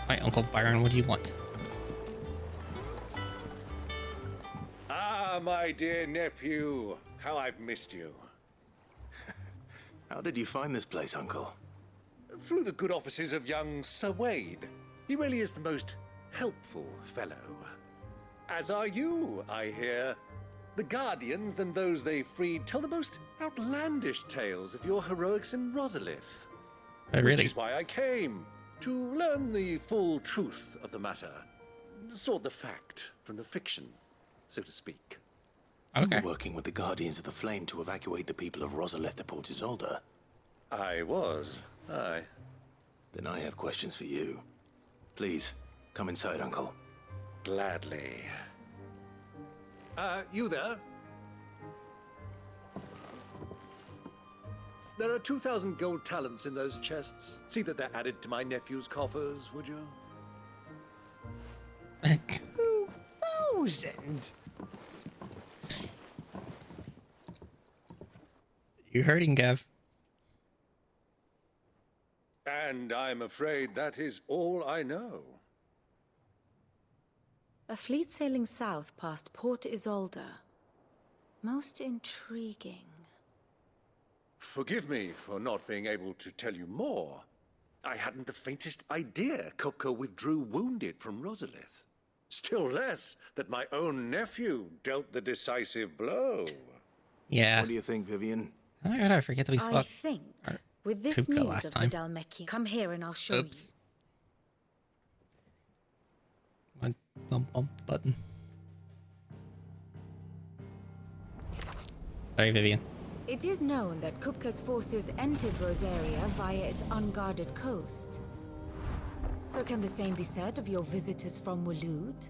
Hi, Uncle Byron, what do you want? Ah, my dear nephew. How I've missed you. How did you find this place, Uncle? Through the good offices of young Sir Wade. He really is the most helpful fellow. As are you, I hear. The Guardians and those they freed tell the most outlandish tales of your heroics in Rosalith. Oh, really? Which is why I came, to learn the full truth of the matter. Sort the fact from the fiction, so to speak. Okay. You were working with the Guardians of the Flame to evacuate the people of Rosalith to Port Isolde. I was, aye. Then I have questions for you. Please, come inside, Uncle. Gladly. You there? There are 2,000 gold talents in those chests. See that they're added to my nephew's coffers, would you? 2,000? You hurting, Gav? And I'm afraid that is all I know. A fleet sailing south past Port Isolde. Most intriguing. Forgive me for not being able to tell you more. I hadn't the faintest idea Kupka withdrew wounded from Rosalith. Still less that my own nephew dealt the decisive blow. Yeah. What do you think, Vivian? How did I forget that we I fought? think, with this Kupka news last of time. the Dhalmekian, come here and I'll show Oops. One bump button. Sorry, Vivian. you. It is known that Kupka's forces entered Rosaria via its unguarded coast. So can the same be said of your visitors from Waloed?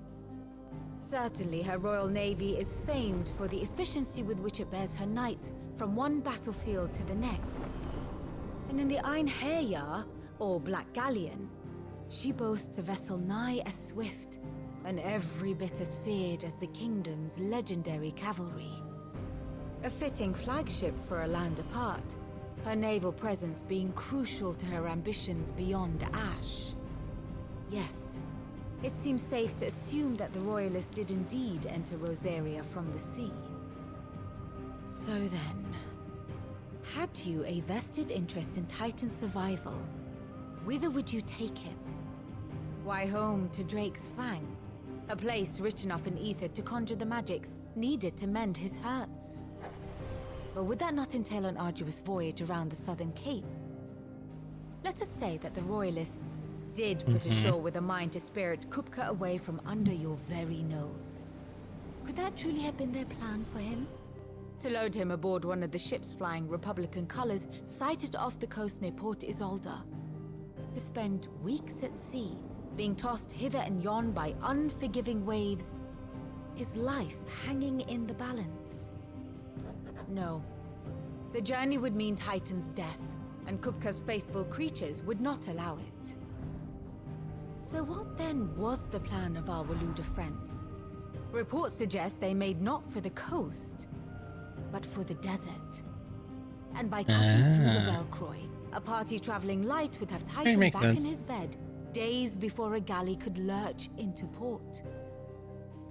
Certainly, her royal navy is famed for the efficiency with which it bears her knights from one battlefield to the next. And in the Einherjar, or Black Galleon, she boasts a vessel nigh as swift and every bit as feared as the kingdom's legendary cavalry. A fitting flagship for a land apart, her naval presence being crucial to her ambitions beyond Ash. Yes, it seems safe to assume that the Royalists did indeed enter Rosaria from the sea. So then, had you a vested interest in Titan's survival, whither would you take him? Why, home to Drake's Fang, a place rich enough in ether to conjure the magics needed to mend his hurts. But would that not entail an arduous voyage around the southern cape? Let us say that the Royalists did put ashore with a mind to spirit Kupka away from under your very nose. Could that truly have been their plan for him? To load him aboard one of the ships flying Republican colors sighted off the coast near Port Isolde. To spend weeks at sea, being tossed hither and yon by unforgiving waves, his life hanging in the balance. No. The journey would mean Titan's death, and Kupka's faithful creatures would not allow it. So what then was the plan of our Waluda friends? Reports suggest they made not for the coast, but for the desert. And by cutting through the Velcroy, a party traveling light would have Titan makes back sense. in his bed days before a galley could lurch into port.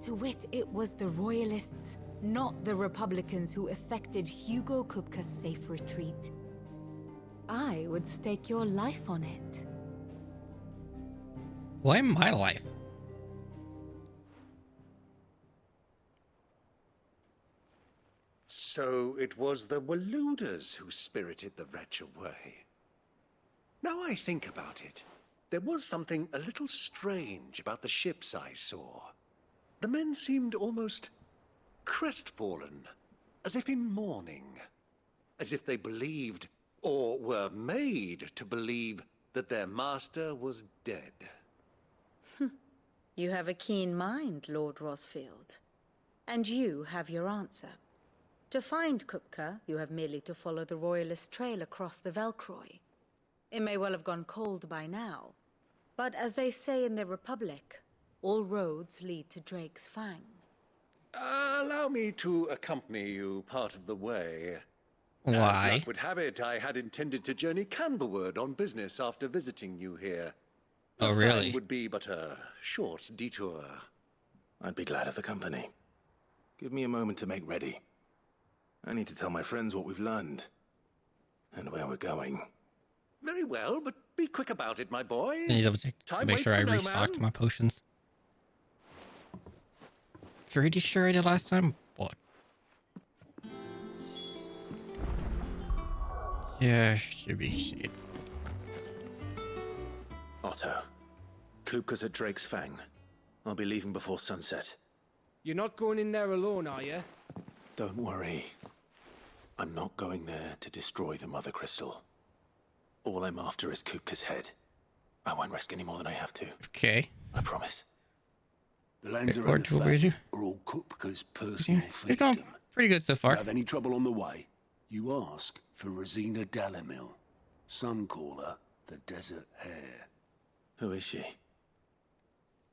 To wit, it was the Royalists, not the Republicans, who effected Hugo Kupka's safe retreat. I would stake your life on it. Why my life? So it was the Waludas who spirited the wretch away. Now I think about it, there was something a little strange about the ships I saw. The men seemed almost crestfallen, as if in mourning, as if they believed, or were made to believe, that their master was dead. You have a keen mind, Lord Rosfield. And you have your answer. To find Kupka, you have merely to follow the Royalist trail across the Velcroy. It may well have gone cold by now, but as they say in the Republic, all roads lead to Drake's Fang. Allow me to accompany you part of the way. As Why? luck would have it, I had intended to journey Canberward on business after visiting you here. Oh, The really? fine would be but a short detour. I'd be glad of the company. Give me a moment to make ready. I need to tell my friends what we've learned. And where we're going. Very well, but be quick about it, my boy. I need to double check to Time make waits sure I for no restocked man. my potions. Pretty sure I did last time, but yeah, should be shit. Otto. Kupka's at Drake's Fang. I'll be leaving before sunset. You're not going in there alone, are you? Don't worry. I'm not going there to destroy the Mother Crystal. All I'm after is Kupka's head. I won't risk any more than I have to. Okay. I promise. The lands Forward around to the where we do. Fang are all Kupka's personal It's going fiefdom. pretty good so far. Have any trouble on the way? You ask for Rosina Dalamil. Some call her the Desert Hare. Who is she?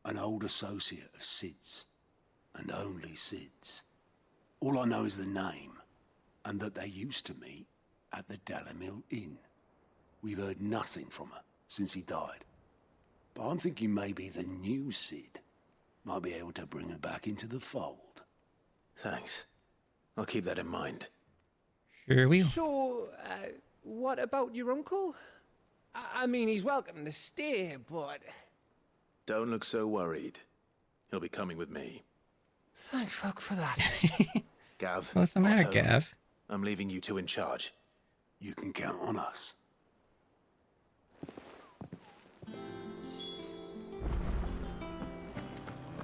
An old associate of Sid's. And only Sid's. All I know is the name, and that they used to meet at the Dalamil Inn. We've heard nothing from her since he died. But I'm thinking maybe the new Sid might be able to bring her back into the fold. Thanks. I'll keep that in mind. Sure we will. So, what about your uncle? I mean, he's welcome to stay, but... Don't look so worried. He'll be coming with me. Thank fuck for that. Gav. What's the matter, Otto, Gav? I'm leaving you two in charge. You can count on us.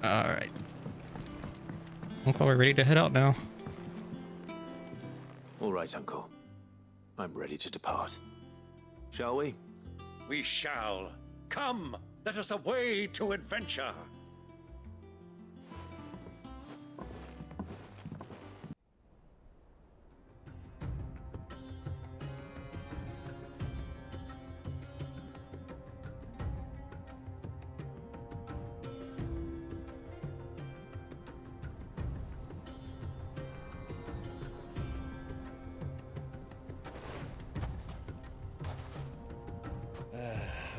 Alright. Uncle, we're ready to head out now. All right, Uncle. I'm ready to depart. Shall we? We shall. Come, let us away to adventure.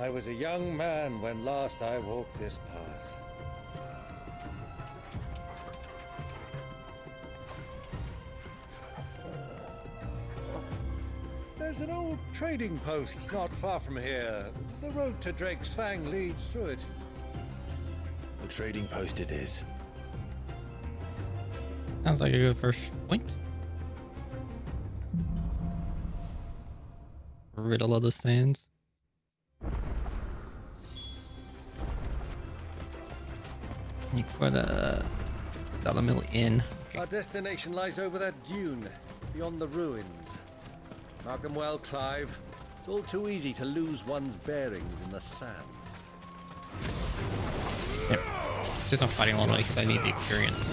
I was a young man when last I walked this path. There's an old trading post not far from here. The road to Drake's Fang leads through it. The trading post it is. Sounds like a good first point. Riddle of the Sands. For the Dalamil Inn. Okay. Our destination lies over that dune, beyond the ruins. Mark 'em well, Clive. It's all too easy to lose one's bearings in the sands. Yep. It's just not fighting along because I need the experience.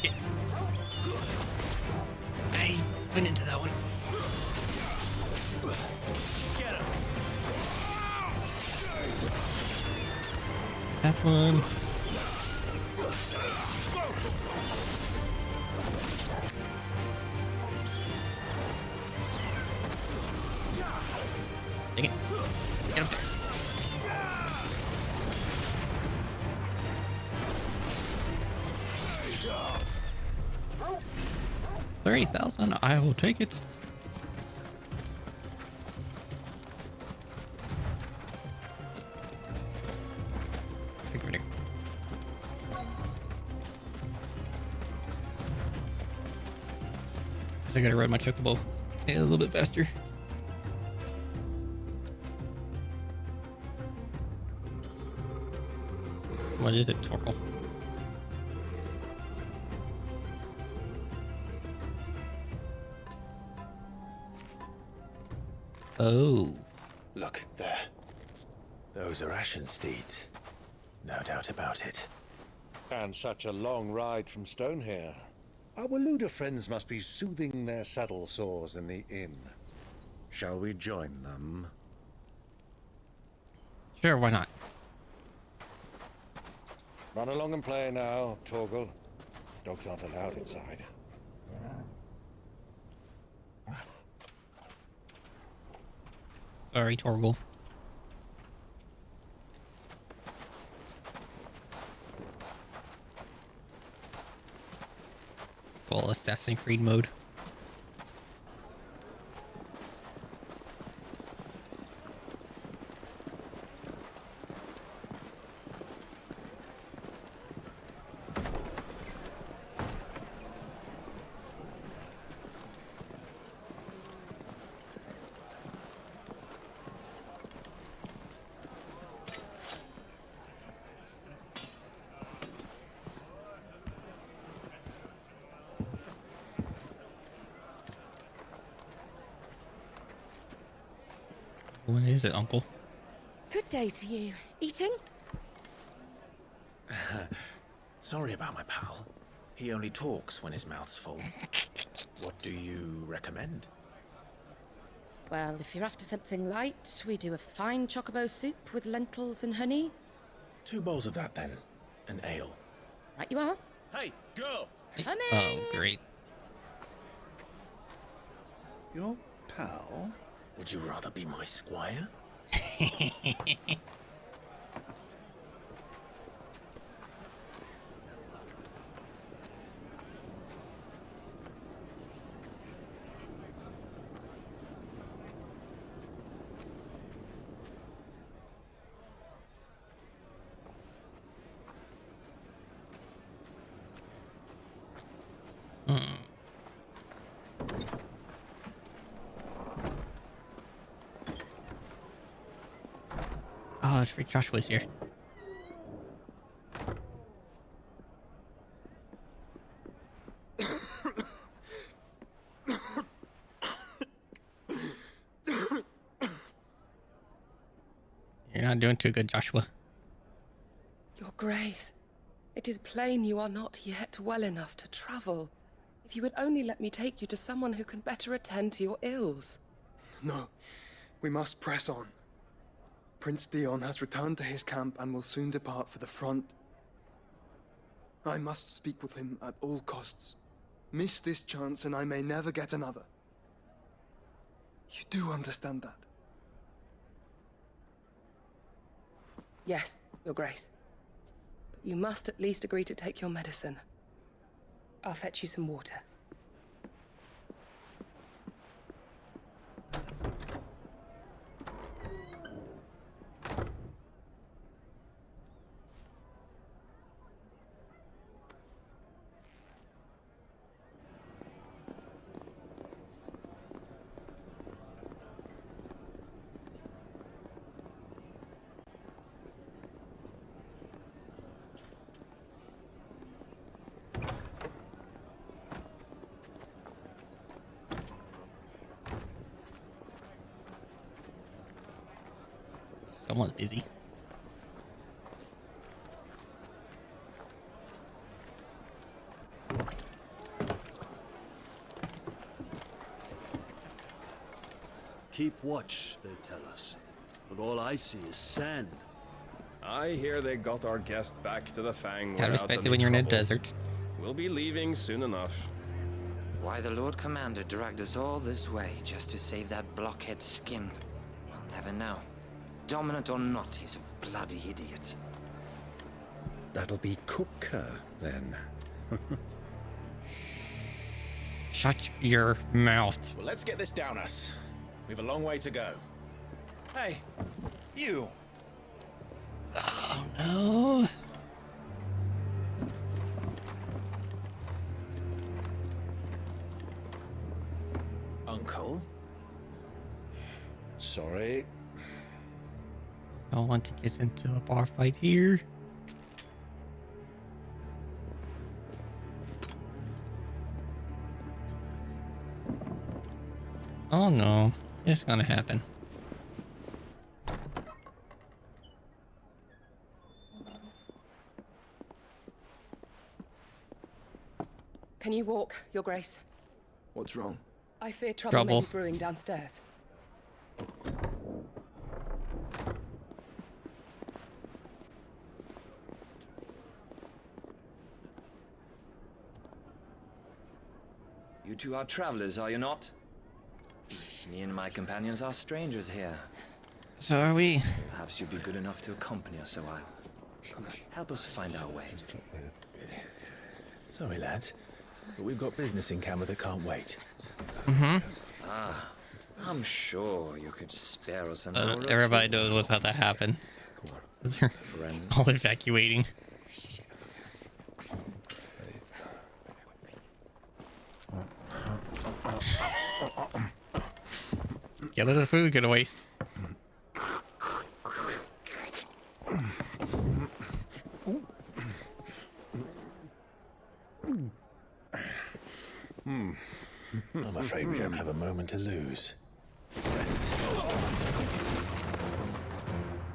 Yeah. I went into that one. That one. Dang it. Get up there. $30,000. I will take it. I gotta ride my chocobo a little bit faster. What is it, Torkel? Oh. Look, there. Those are Ashen steeds. No doubt about it. And such a long ride from Stonehair. Our Waluda friends must be soothing their saddle sores in the inn. Shall we join them? Sure, why not? Run along and play now, Torgal. Dogs aren't allowed inside. Sorry, Torgal. Full Assassin's Creed mode. What is it, Uncle? Good day to you. Eating? Sorry about my pal. He only talks when his mouth's full. What do you recommend? Well, if you're after something light, we do a fine chocobo soup with lentils and honey. 2 bowls of that then. An ale. Right you are. Hey, girl! Coming! Oh, great. Your pal? Would you rather be my squire? Oh, it's right. Joshua's here. You're not doing too good, Joshua. Your Grace, it is plain you are not yet well enough to travel. If you would only let me take you to someone who can better attend to your ills. No, we must press on. Prince Theon has returned to his camp and will soon depart for the front. I must speak with him at all costs. Miss this chance and I may never get another. You do understand that? Yes, Your Grace. But you must at least agree to take your medicine. I'll fetch you some water. Someone's busy. Keep watch, they tell us. But all I see is sand. I hear they got our guest back to the Fang. Gotta without respect it any when you're in a trouble. desert. We'll be leaving soon enough. Why the Lord Commander dragged us all this way just to save that blockhead skin, we'll never know. Dominant or not, he's a bloody idiot. That'll be Cooker, then. Shut your mouth. Well, let's get this down us. We've a long way to go. Hey, you. Oh no. Uncle? Sorry. I don't want to get into a bar fight here. Oh no, it's gonna happen. Can you walk, Your Grace? What's wrong? I fear trouble may Trouble. be brewing downstairs. You two are travelers, are you not? Me and my companions are strangers here. So are we. Perhaps you'd be good enough to accompany us a while. Help us find our way. Sorry, lads, but we've got business in camera that can't wait. Ah, I'm sure you could spare us an hour or Everybody two. knows what's about to happen. They're Friend. all evacuating. Get the food go to waste. I'm afraid we don't have a moment to lose.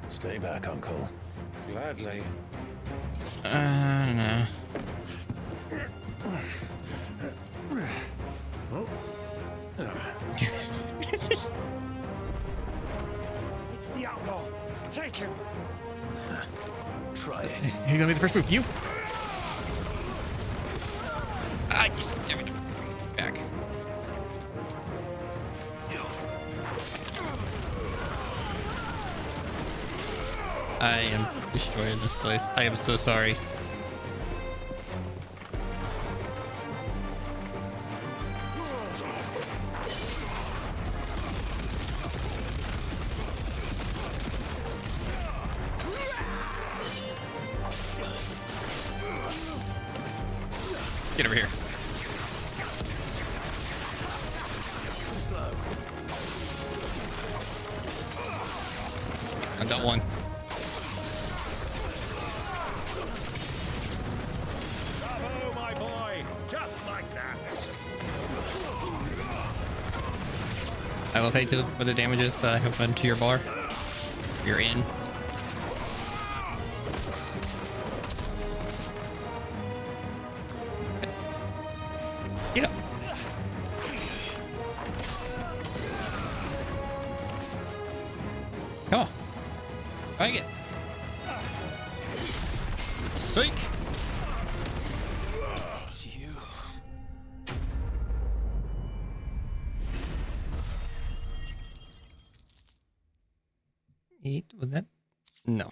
Stay back, Uncle. Gladly. I don't know. It's the outlaw. Take him. Try it. Who's gonna be the first move? You. Ah, damn it. Back. I am destroying this place. I am so sorry. Get over here. I got one. Bravo, my boy! Just like that! I will pay for the damages that I have done to your bar. You're in. Get up. Come on. Bang it. Psych. Eat with that? No.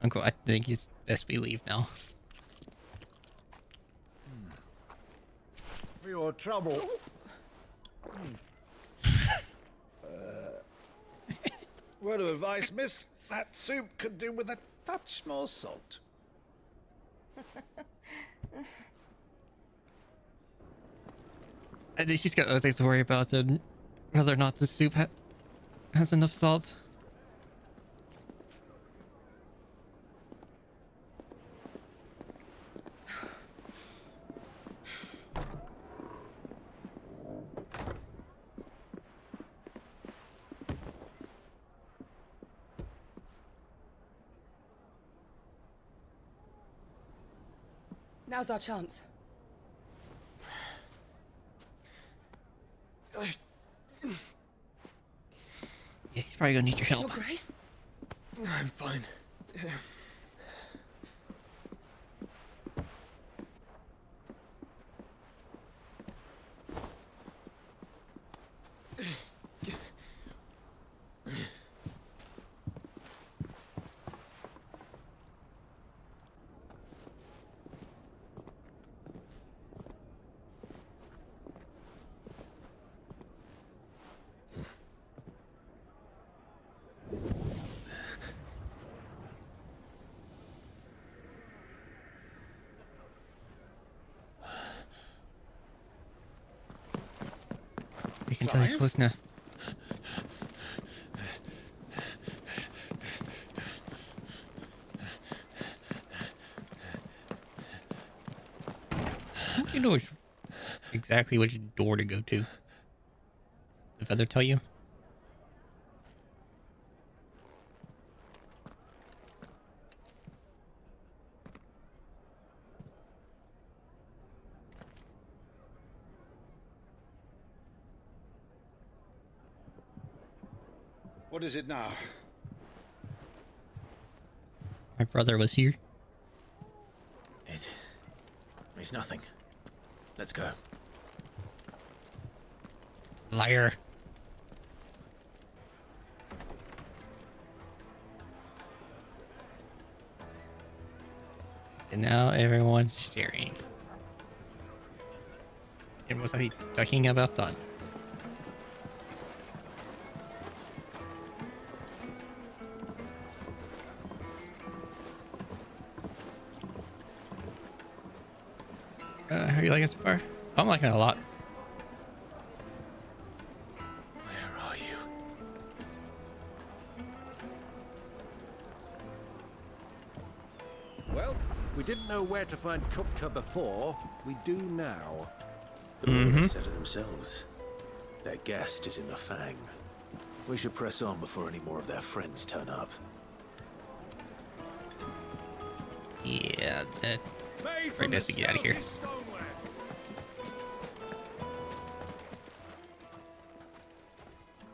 Uncle, I think it's best we leave now. For your trouble. Word of advice, miss. That soup could do with a touch more salt. I think she's got other things to worry about than whether or not the soup has enough salt. Now's our chance. Yeah, he's probably gonna need your help. Your Grace? I'm fine. You can tell he's close now. You know exactly which door to go to. The feather tell you? What is it now? My brother was here. It's nothing. Let's go. Liar. And now everyone's staring. And was I talking about that? How are you liking it so far? I'm liking it a lot. Where are you? Well, we didn't know where to find Kupka before. We do now. The Lord said it themselves. Their guest is in the Fang. We should press on before any more of their friends turn up. Yeah, that. Right, let's get out of here.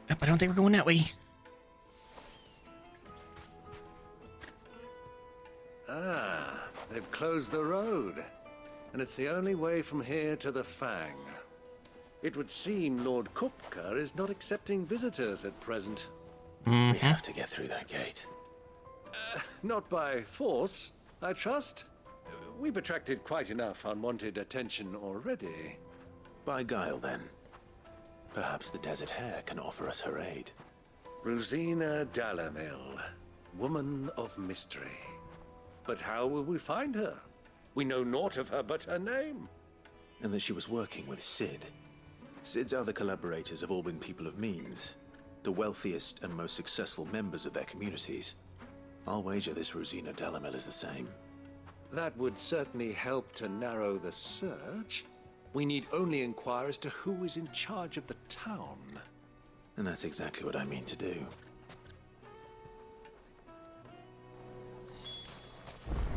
Yep, I don't think we're going that way. Ah, they've closed the road. And it's the only way from here to the Fang. It would seem Lord Kupka is not accepting visitors at present. We have to get through that gate. Not by force, I trust. We've attracted quite enough unwanted attention already. By guile, then. Perhaps the Desert Hare can offer us her aid. Rosina Dalamil, woman of mystery. But how will we find her? We know naught of her but her name. And that she was working with Sid. Sid's other collaborators have all been people of means, the wealthiest and most successful members of their communities. I'll wager this Rosina Dalamil is the same. That would certainly help to narrow the search. We need only inquire as to who is in charge of the town. And that's exactly what I mean to do.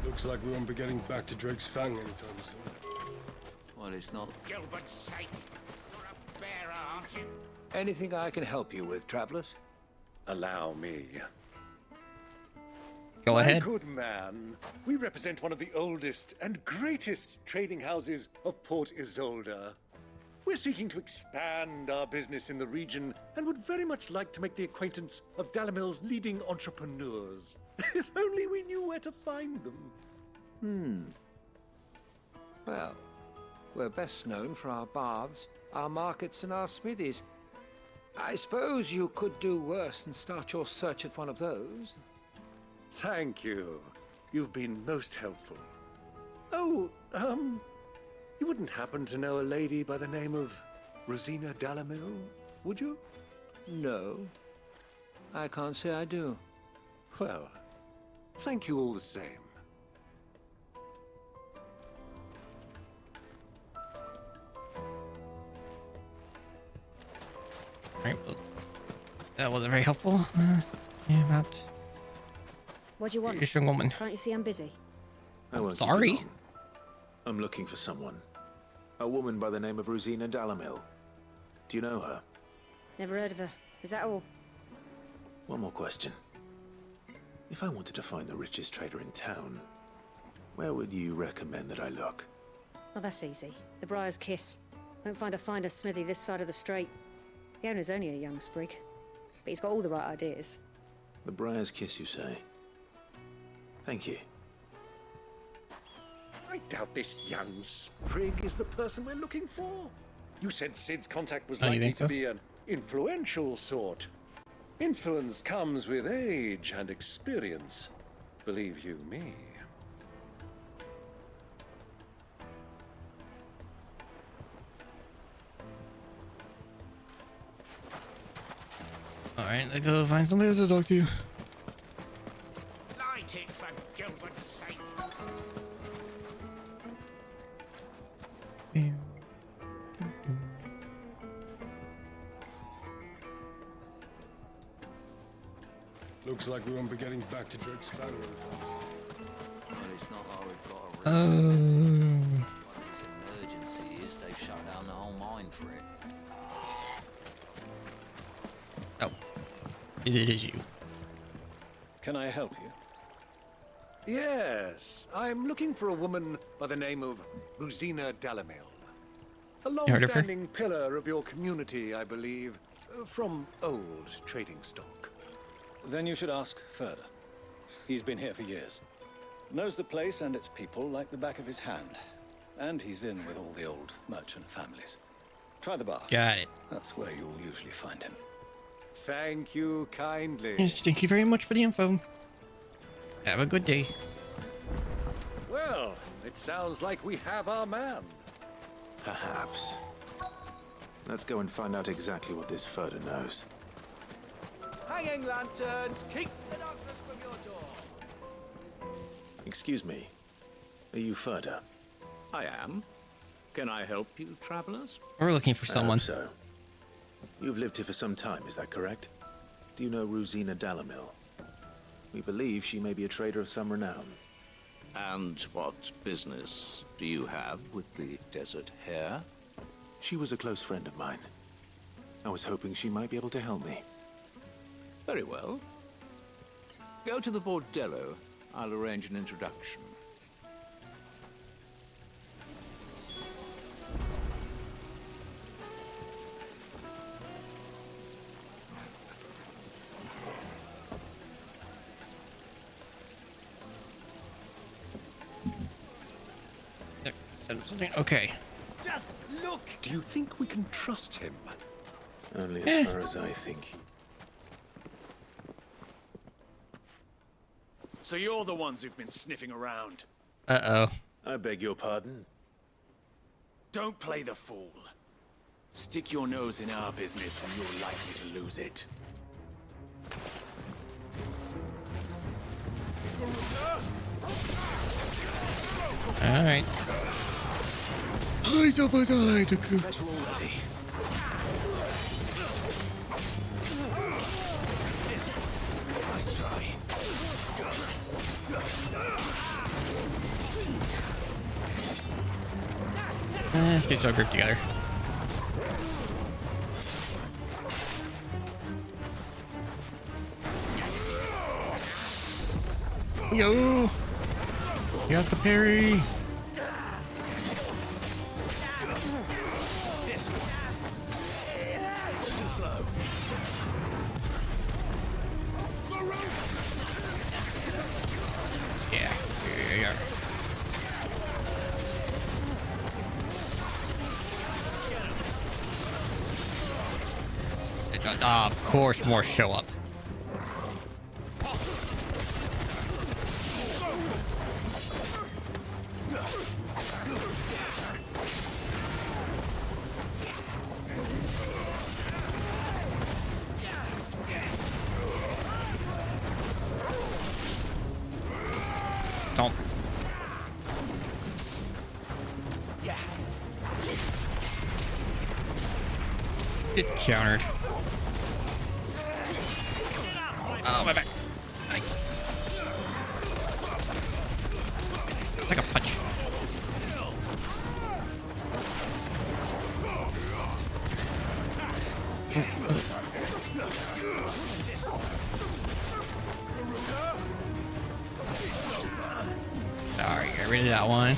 Looks like we won't be getting back to Drake's Fang anytime soon. Well, it's not Gilbert's sake. You're a bearer, aren't you? Anything I can help you with, travelers? Allow me. Go ahead. My good man, we represent one of the oldest and greatest trading houses of Port Isolde. We're seeking to expand our business in the region and would very much like to make the acquaintance of Dalamil's leading entrepreneurs. If only we knew where to find them. Well, we're best known for our baths, our markets, and our smithies. I suppose you could do worse than start your search at one of those. Thank you. You've been most helpful. Oh, you wouldn't happen to know a lady by the name of Rosina Dalamil, would you? No, I can't say I do. Well, thank you all the same. Right, well, that wasn't very helpful. Yeah, about What do you want? this young woman. Can't you see I'm busy? I won't keep Sorry. you long. I'm looking for someone. A woman by the name of Rosina Dalamil. Do you know her? Never heard of her. Is that all? One more question. If I wanted to find the richest trader in town, where would you recommend that I look? Well, that's easy. The Briar's Kiss. Won't find a finer smithy this side of the strait. The owner's only a young sprig, but he's got all the right ideas. The Briar's Kiss, you say? Thank you. I doubt this young sprig is the person we're looking for. You said Sid's contact was Oh, you likely think to so? be an influential sort. Influence comes with age and experience. Believe you me. Alright, let's go find somebody else to talk to. Light it for Gilbert's sake. Looks like we won't be getting back to Drake's Fang anytime soon. Well, it's not like we've got a One of these emergencies, they've shut down the whole mine for it. Oh. It is you. Can I help you? Yes, I'm looking for a woman by the name of MiRyuuzen. A Heard of her? long-standing pillar of your community, I believe, from old trading stock. Then you should ask Further. He's been here for years. Knows the place and its people like the back of his hand. And he's in with all the old merchant families. Try the bath. Got it. That's where you'll usually find him. Thank you kindly. Yes, thank you very much for the info. Have a good day. Well, it sounds like we have our man. Perhaps. Let's go and find out exactly what this Further knows. Hanging lanterns, keep the darkness from your door. Excuse me. Are you Further? I am. Can I help you, travelers? We're looking for someone. So. You've lived here for some time, is that correct? Do you know MiRyuuzen? We believe she may be a trader of some renown. And what business do you have with the desert hare? She was a close friend of mine. I was hoping she might be able to help me. Very well. Go to the bordello. I'll arrange an introduction. Okay. Just look! Do you think we can trust him? Only as far as I think. So you're the ones who've been sniffing around. Uh-oh. I beg your pardon? Don't play the fool. Stick your nose in our business and you're likely to lose it. All right. Better already. Nice try. Let's get our group together. Yo! Got the parry! Of course, more show up. Don't. Get countered. Oh, my back. Like a punch. Alright, get rid of that one.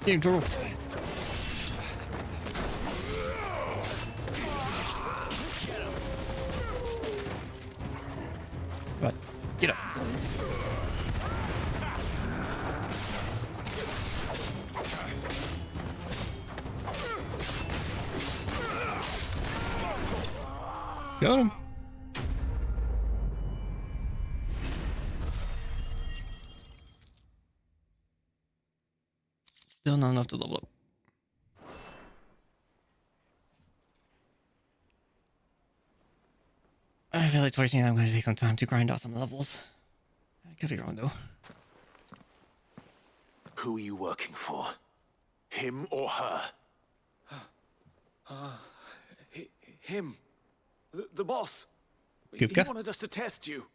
Game turtle. But get up. Got him. Still not enough to level up. I feel like towards the end I'm going to take some time to grind out some levels. I could be wrong though. Who are you working for? Him or her? Him. The boss. Kupka? He wanted us to test you.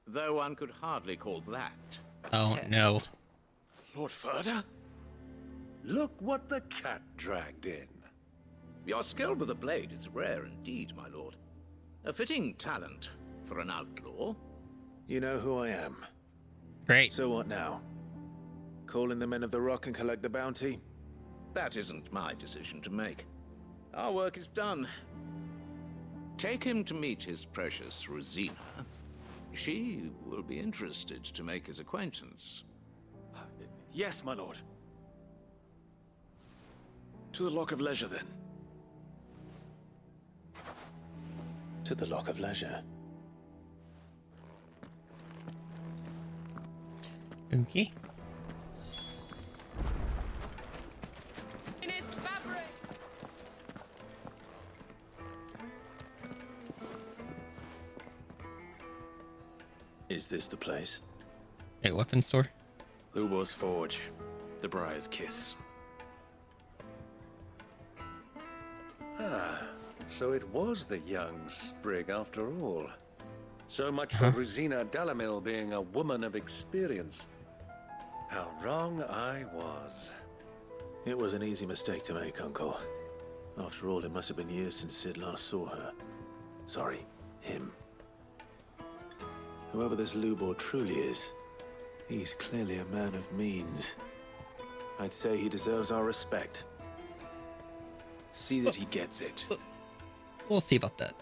though one could hardly call that a Oh test. no. Lord Furder? Look what the cat dragged in. Your skill with the blade is rare indeed, my lord. A fitting talent for an outlaw. You know who I am. Great. So what now? Call in the Men of the Rock and collect the bounty? That isn't my decision to make. Our work is done. Take him to meet his precious Rosina. She will be interested to make his acquaintance. Yes, my lord. To the Lock of Leisure, then. To the Lock of Leisure. Okay. Finest fabric! Is this the place? A weapon store. Lubor's Forge. The Briar's Kiss. Ah, so it was the young sprig after all. So much for Rosina Dalamil being a woman of experience. How wrong I was. It was an easy mistake to make, Uncle. After all, it must have been years since Sid last saw her. Sorry, him. Whoever this Lubor truly is, he's clearly a man of means. I'd say he deserves our respect. See that he gets it. We'll see about that.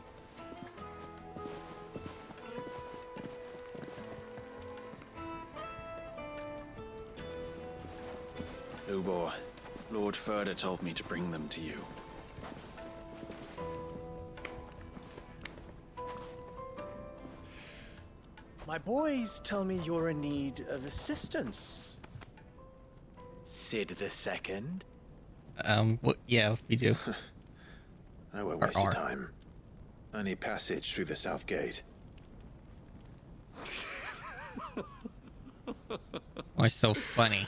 Lubor, Lord Furder told me to bring them to you. My boys tell me you're in need of assistance. Sid II? What? Yeah, we do. I won't waste your time. I need passage through the south gate. Why so funny?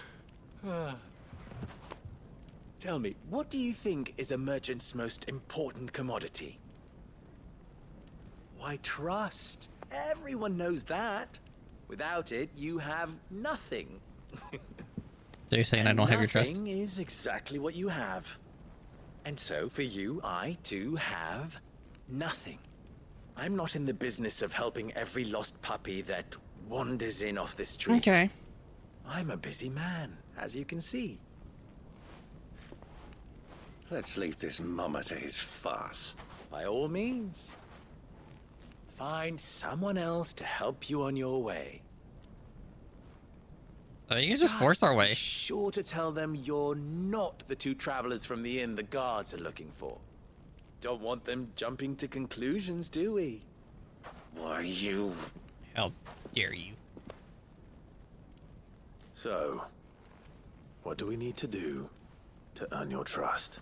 Tell me, what do you think is a merchant's most important commodity? Why, trust. Everyone knows that. Without it, you have nothing. So you're saying I don't have your trust? Nothing is exactly what you have. And so, for you, I, too, have nothing. I'm not in the business of helping every lost puppy that wanders in off the street. Okay. I'm a busy man, as you can see. Let's leave this mama to his farce. By all means. Find someone else to help you on your way. You can just force our way. Be sure to tell them you're not the two travelers from the inn the guards are looking for. Don't want them jumping to conclusions, do we? Why, you... How dare you? So, what do we need to do to earn your trust?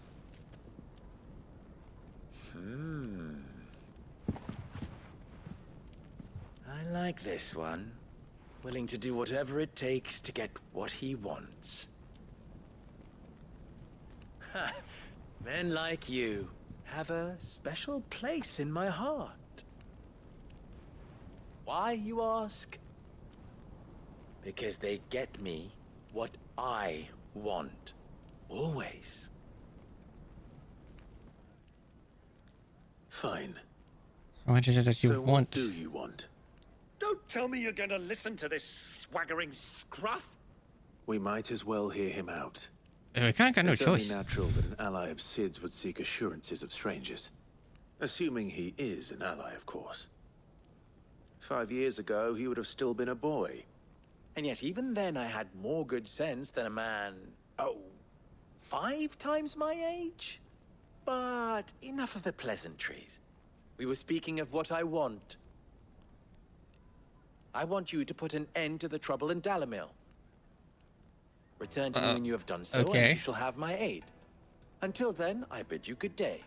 I like this one. Willing to do whatever it takes to get what he wants. Ha! Men like you have a special place in my heart. Why, you ask? Because they get me what I want. Always. Fine. What is it that you so want? What do you want? Don't tell me you're going to listen to this swaggering scruff. We might as well hear him out. We kind of got no It's choice. only natural that an ally of Sid's would seek assurances of strangers. Assuming he is an ally, of course. 5 years ago, he would have still been a boy. And yet even then I had more good sense than a man, 5 times my age? But enough of the pleasantries. We were speaking of what I want. I want you to put an end to the trouble in Dalamil. Return to me when you have done so, okay. and you shall have my aid. Until then, I bid you good day.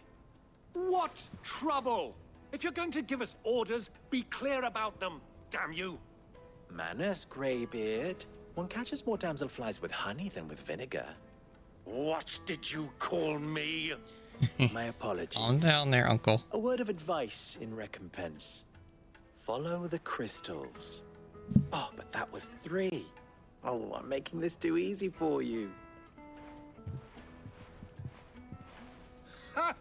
What trouble? If you're going to give us orders, be clear about them, damn you. Manners, Greybeard. One catches more damselflies with honey than with vinegar. What did you call me? My apologies. Calm down there, Uncle. A word of advice in recompense. Follow the crystals. Oh, but that was 3. Oh, I'm making this too easy for you. Ha!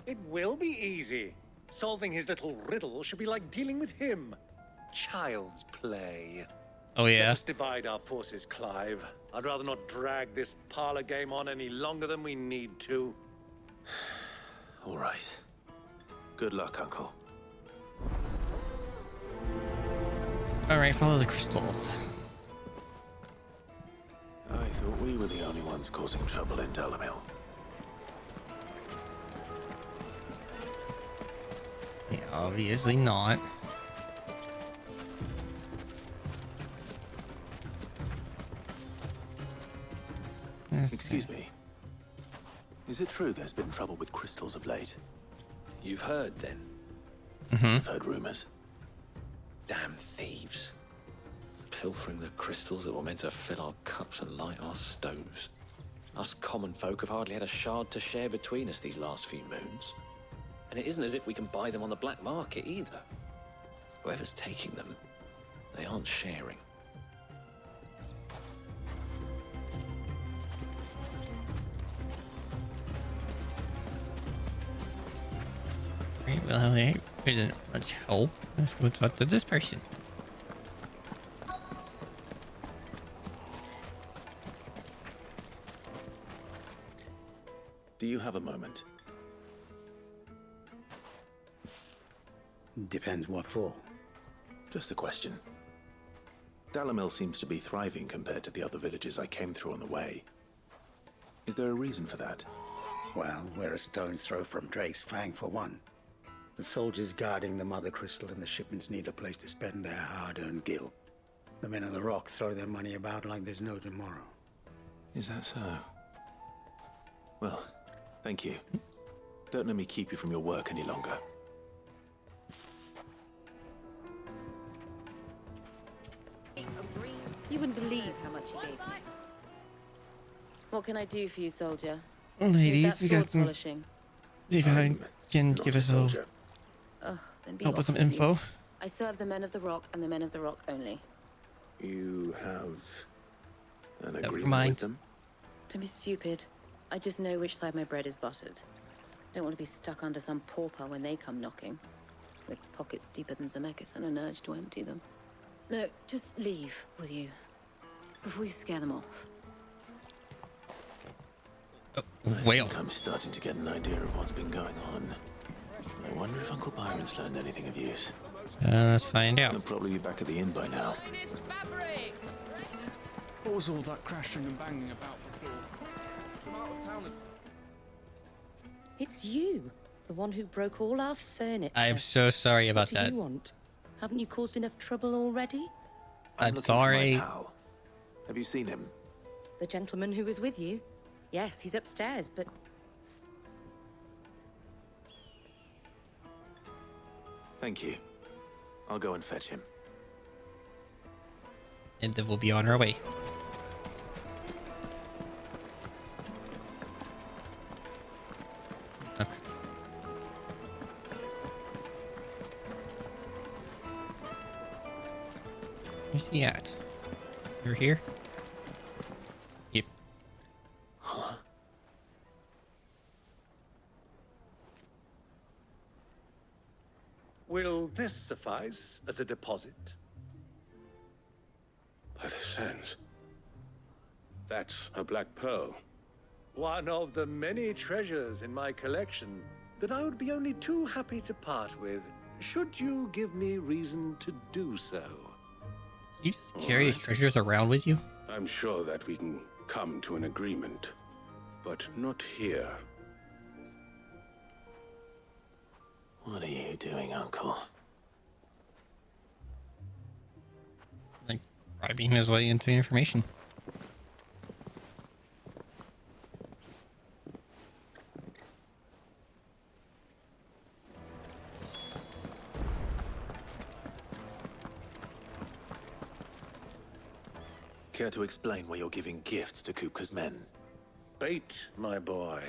It will be easy. Solving his little riddle should be like dealing with him. Child's play. Oh, yeah? Let us divide our forces, Clive. I'd rather not drag this parlor game on any longer than we need to. All right. Good luck, Uncle. Alright, follow the crystals. I thought we were the only ones causing trouble in Dhalmekian. Yeah, obviously not. Excuse me. Is it true there's been trouble with crystals of late? You've heard, then? I've heard rumors. Damn thieves. Pilfering the crystals that were meant to fill our cups and light our stoves. Us common folk have hardly had a shard to share between us these last few moons. And it isn't as if we can buy them on the black market either. Whoever's taking them, they aren't sharing. Right, well, there isn't much help. What's up to this person? Do you have a moment? Depends what for. Just a question. Dhalmekian seems to be thriving compared to the other villages I came through on the way. Is there a reason for that? Well, we're a stone's throw from Drake's Fang for one. The soldiers guarding the Mother Crystal and the shipments need a place to spend their hard-earned gil. The men of the Rock throw their money about like there's no tomorrow. Is that so? Well, thank you. Don't let me keep you from your work any longer. You wouldn't believe how much he gave me. What can I do for you, soldier? Ladies, we got sword some. polishing. See if I can give us a little Then be help with off some with you. info. I serve the men of the Rock and the men of the Rock only. You have an Never agreement mind. with them? Don't be stupid. I just know which side my bread is buttered. Don't want to be stuck under some pauper when they come knocking, with pockets deeper than Zemeckis and an urge to empty them. No, just leave, will you? Before you scare them off. I think I'm starting to get an idea of what's been going on. I wonder if Uncle Byron's learned anything of use. Let's find out. He'll probably be back at the inn by now. What was all that crashing and banging about before? From out of town. It's you, the one who broke all our furniture. I'm so sorry about What that. do you want? Haven't you caused enough trouble already? I'm looking sorry. For my pal. Have you seen him? The gentleman who was with you? Yes, he's upstairs, but... Thank you. I'll go and fetch him. And then we'll be on our way. Okay. Where's he at? You're here? Yep. Huh? Will this suffice as a deposit? By the sands. That's a black pearl. One of the many treasures in my collection that I would be only too happy to part with, should you give me reason to do so. You just carry these treasures around with you? I'm sure that we can come to an agreement, but not here. What are you doing, Uncle? Like, bribing his way into information. Care to explain why you're giving gifts to Kupka's men? Bait, my boy.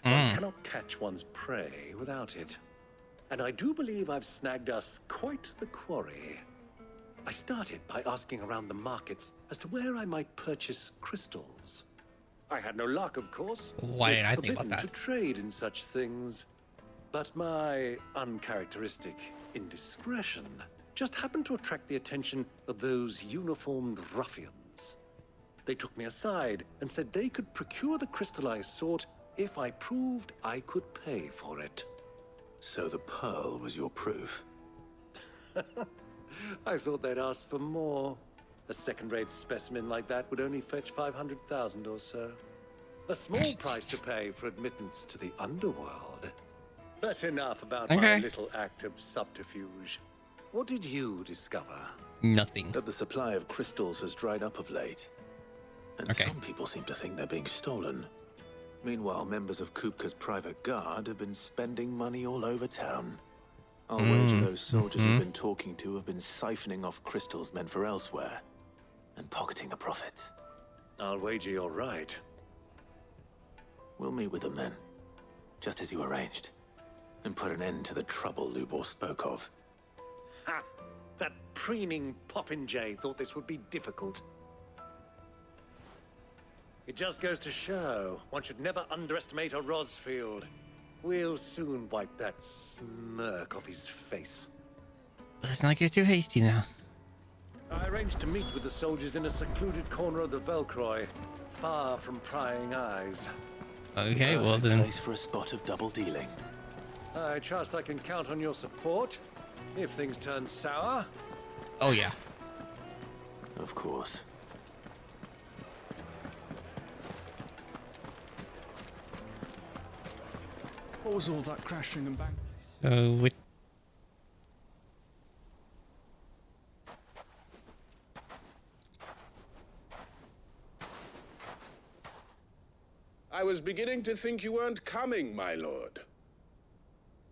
One cannot catch one's prey without it. And I do believe I've snagged us quite the quarry. I started by asking around the markets as to where I might purchase crystals. I had no luck, of course. Why didn't I think about forbidden that? to trade in such things. But my uncharacteristic indiscretion just happened to attract the attention of those uniformed ruffians. They took me aside and said they could procure the crystal I sought if I proved I could pay for it. So the pearl was your proof? I thought they'd asked for more. A second-rate specimen like that would only fetch 500,000 or so. A small price to pay for admittance to the underworld. But enough about my little act of subterfuge. What did you discover? Nothing. That the supply of crystals has dried up of late. And some people seem to think they're being stolen. Meanwhile, members of Kupka's private guard have been spending money all over town. I'll wager those soldiers we've been talking to have been siphoning off crystals meant for elsewhere and pocketing the profits. I'll wager you're right. We'll meet with them then, just as you arranged, and put an end to the trouble Lubor spoke of. Ha! That preening popinjay thought this would be difficult. It just goes to show one should never underestimate a Rosfield. We'll soon wipe that smirk off his face. Let's not get too hasty now. I arranged to meet with the soldiers in a secluded corner of the Velcroy, far from prying eyes. Okay, well then. Place for a spot of double dealing. I trust I can count on your support if things turn sour. Oh yeah. Of course. What was all that crashing and bang? So which? I was beginning to think you weren't coming, my lord.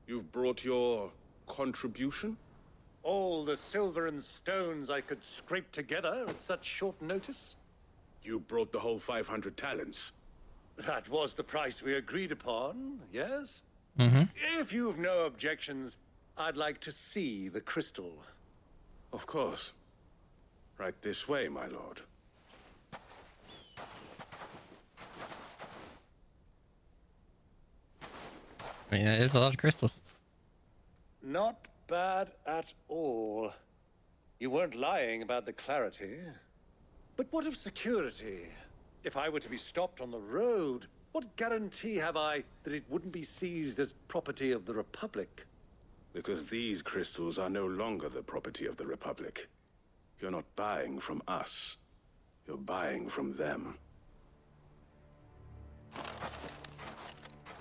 You've brought your contribution? All the silver and stones I could scrape together at such short notice. You brought the whole 500 talents. That was the price we agreed upon, yes? If you've no objections, I'd like to see the crystal. Of course. Right this way, my lord. I mean, that is a lot of crystals. Not bad at all. You weren't lying about the clarity. But what of security? If I were to be stopped on the road, what guarantee have I that it wouldn't be seized as property of the Republic? Because these crystals are no longer the property of the Republic. You're not buying from us. You're buying from them.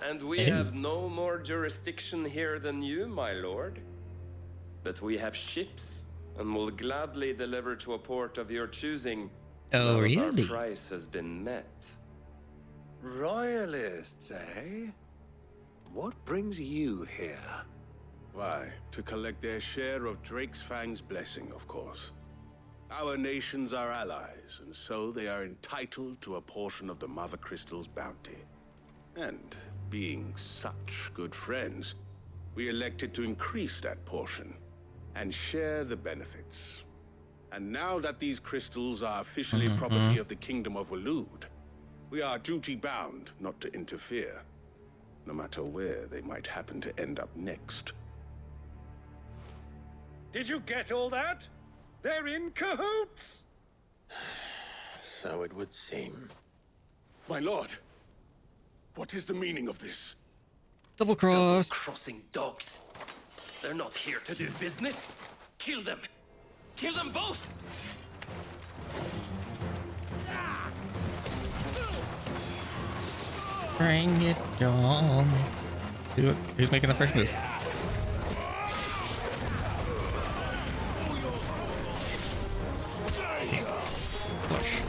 And we have no more jurisdiction here than you, my lord. But we have ships, and will gladly deliver to a port of your choosing. Oh, now really? that our price has been met. Royalists, eh? What brings you here? Why, to collect their share of Drake's Fang's blessing, of course. Our nations are allies, and so they are entitled to a portion of the Mother Crystal's bounty. And, being such good friends, we elected to increase that portion and share the benefits. And now that these crystals are officially property of the Kingdom of Waloed, we are duty-bound not to interfere, no matter where they might happen to end up next. Did you get all that? They're in cahoots! So it would seem. My lord, what is the meaning of this? Double cross. Crossing dogs. They're not here to do business. Kill them. Kill them both! Bring it on. Who's making the first move? Push.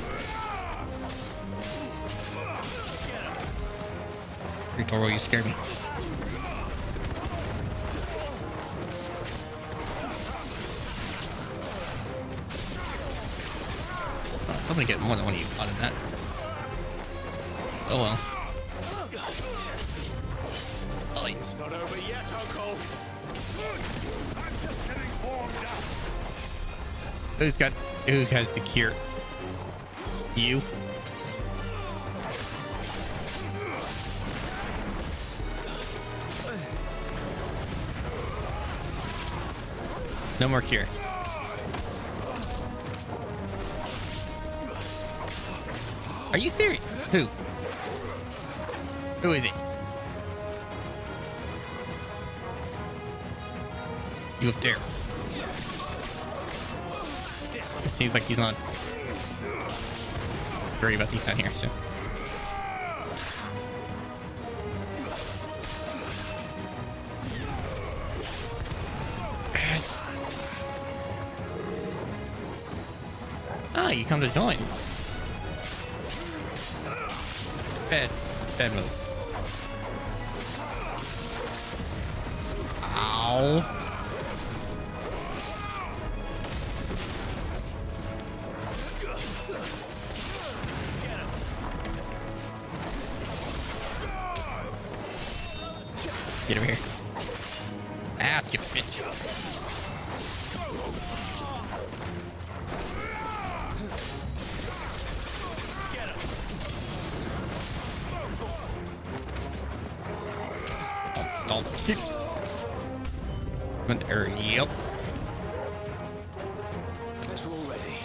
Toro, you scared me. I'm gonna get more than one of you out of that. Oh well. It's not over yet, Uncle. I'm just getting warmed up. Who has the cure? You? No more cure. Are you serious? Who? Who is it? You up there? It seems like he's not worried about these down here. So. Ah, you come to join. Bad move. Ow. Get over here. Ah, you bitch. Stop. Yep. Guess we're all ready.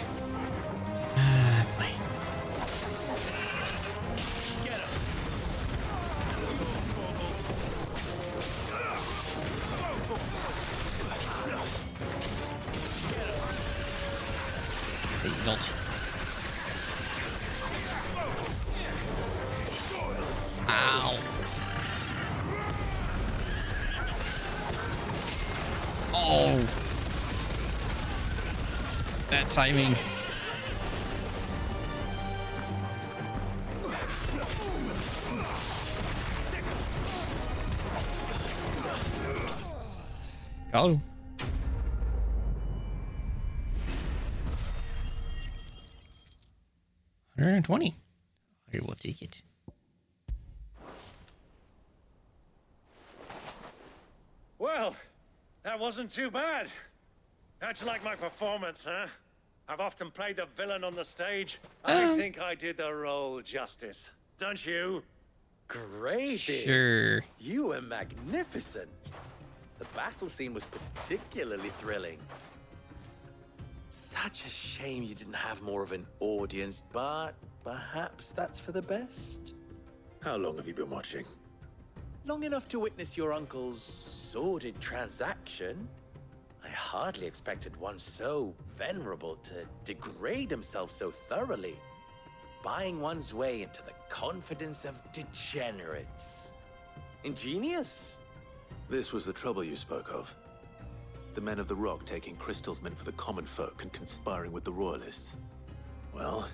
Ow. Oh. That timing. Got him. $120. I will take it. Well, that wasn't too bad. How'd you like my performance, huh? I've often played the villain on the stage. I think I did the role justice. Don't you? Great. Sure. You were magnificent. The battle scene was particularly thrilling. Such a shame you didn't have more of an audience, but perhaps that's for the best. How long have you been watching? Long enough to witness your uncle's sordid transaction. I hardly expected one so venerable to degrade himself so thoroughly, buying one's way into the confidence of degenerates. Ingenious. This was the trouble you spoke of. The men of the Rock taking crystals meant for the common folk and conspiring with the royalists. Well,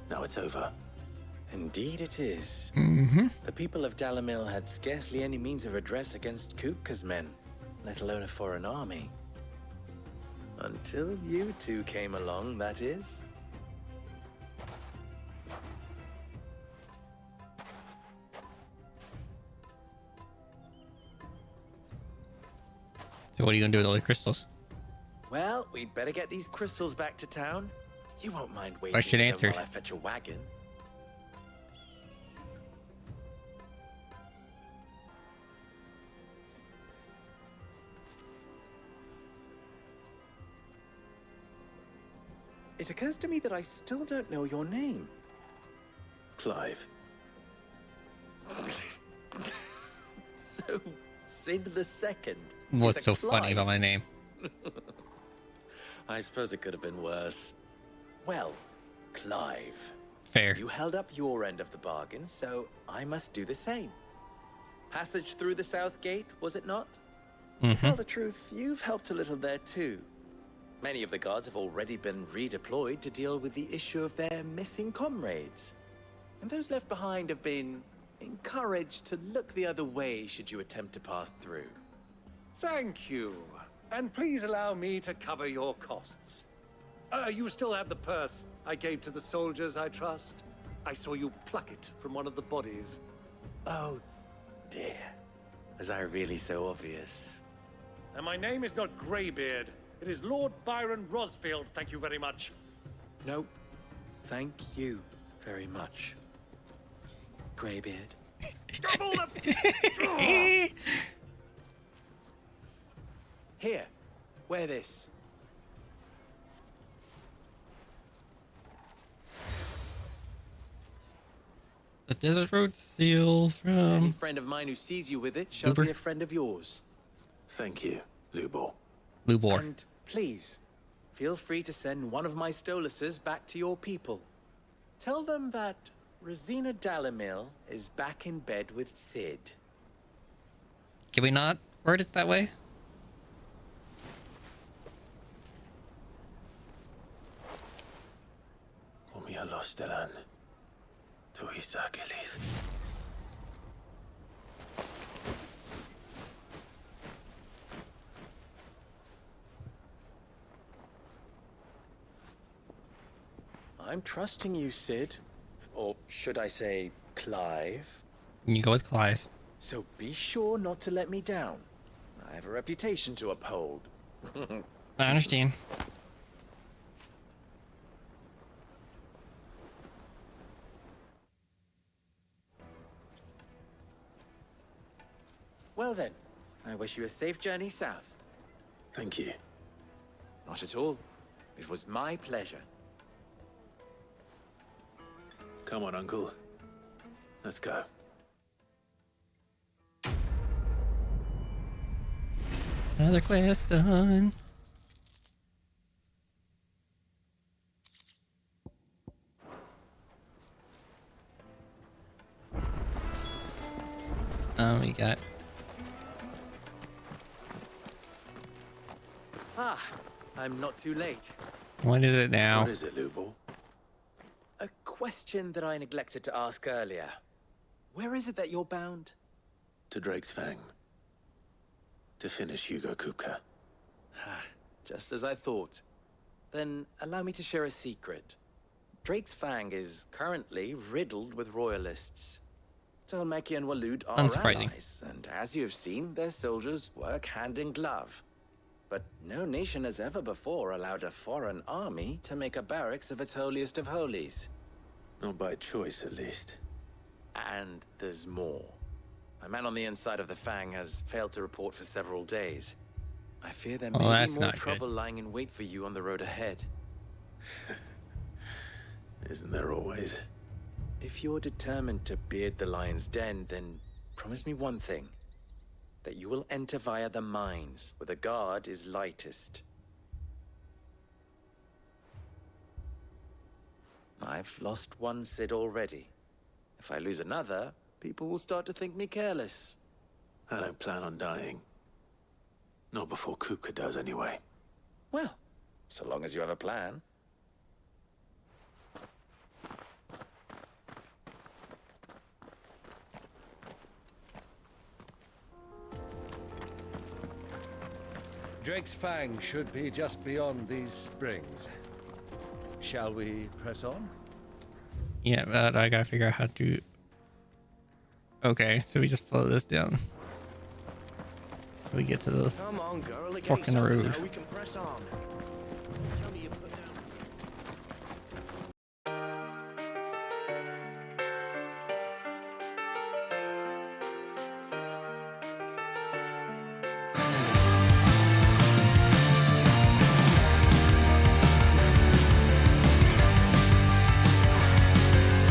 now it's over. Indeed it is. Mm-hmm. The people of Dalamil had scarcely any means of redress against Kupka's men, let alone a foreign army. Until you two came along, that is. So what are you gonna do with all the crystals? Well, we'd better get these crystals back to town. You won't mind waiting Question here answered. while I fetch a wagon. It occurs to me that I still don't know your name. Clive. So, Sid the Second. What's so funny about my name? I suppose it could have been worse. Well, Clive. Fair. You held up your end of the bargain, so I must do the same. Passage through the South Gate, was it not? To tell the truth, you've helped a little there too. Many of the guards have already been redeployed to deal with the issue of their missing comrades. And those left behind have been encouraged to look the other way should you attempt to pass through. Thank you. And please allow me to cover your costs. You still have the purse I gave to the soldiers, I trust? I saw you pluck it from one of the bodies. Oh, dear. Was I really so obvious? And my name is not Greybeard. It is Lord Byron Rosfield, thank you very much. No, thank you very much, Greybeard. Here, wear this. The Desert Road seal Any from... friend of mine who sees you with it shall be a friend of yours. Thank you, Lubor. Lubor. And please, feel free to send one of my Stoluses back to your people. Tell them that Rosina Dalamil is back in bed with Sid. Can we not word it that way? Umia Lostelan. Tuisakelis. I'm trusting you, Sid. Or should I say, Clive? You go with Clive. So be sure not to let me down. I have a reputation to uphold. I understand. Well then, I wish you a safe journey south. Thank you. Not at all. It was my pleasure. Come on, Uncle. Let's go. Another quest done. We got... Ah, I'm not too late. What is it now? What is it, Lubor? A question that I neglected to ask earlier. Where is it that you're bound? To Drake's Fang. To finish Hugo Kupka. Just as I thought. Then allow me to share a secret. Drake's Fang is currently riddled with royalists. Dhalmekian and Waloed are allies, and as you have seen, their soldiers work hand in glove. But no nation has ever before allowed a foreign army to make a barracks of its holiest of holies. Not by choice, at least. And there's more. A man on the inside of the Fang has failed to report for several days. I fear there may be more trouble lying in wait for you on the road ahead. Isn't there always? If you're determined to beard the lion's den, then promise me one thing. That you will enter via the mines, where the guard is lightest. I've lost one Sid already. If I lose another, people will start to think me careless. I don't plan on dying. Not before Kupka does, anyway. Well, so long as you have a plan. Drake's Fang should be just beyond these springs. Shall we press on? Yeah, but I gotta figure out how to... Okay, so we just follow this down. We get to the Come on, girl, fork in the road. now we can press on.